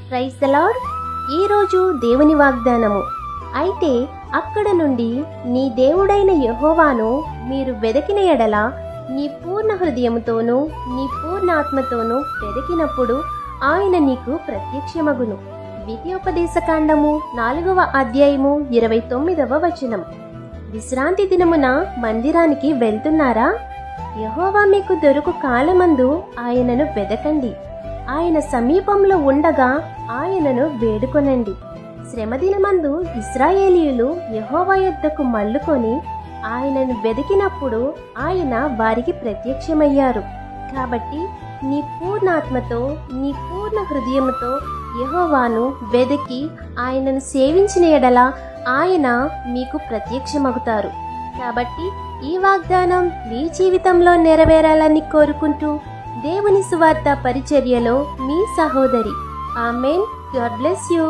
Praise the lord. ఈరోజు దేవుని వాగ్దానము. అయితే అక్కడ నుండి నీ దేవుడైన యెహోవాను మీరు వెదకిన ఎడల నీ పూర్ణ హృదయముతోనూ నీ పూర్ణ ఆత్మతోనూ వెదకినప్పుడు ఆయన నీకు ప్రత్యక్షమగును. ద్వితీయోపదేశకాండము 4వ అధ్యాయము 29వ వచనం. విశ్రాంతి దినమున మందిరానికి వెళ్తున్నారా? యెహోవా మీకు దొరుకు కాలమందు ఆయనను వెదకండి. ఆయన సమీపంలో ఉండగా ఆయనను వేడుకొనండి. శ్రమదినమందు ఇశ్రాయేలీయులు యెహోవా యొద్దకు మళ్ళుకొని ఆయనను వెదికినప్పుడు ఆయన వారికి ప్రత్యక్షమయ్యారు. కాబట్టి నీ పూర్ణాత్మతో నీ పూర్ణ హృదయముతో యెహోవాను వెదకి ఆయనను సేవించిన ఎడల ఆయన మీకు ప్రత్యక్షమగుతారు. కాబట్టి ఈ వాగ్దానం మీ జీవితంలో నెరవేరాలని కోరుకుంటూ దేవుని సువార్త పరిచర్యలో మీ సహోదరి. ఆమేన్. God bless you.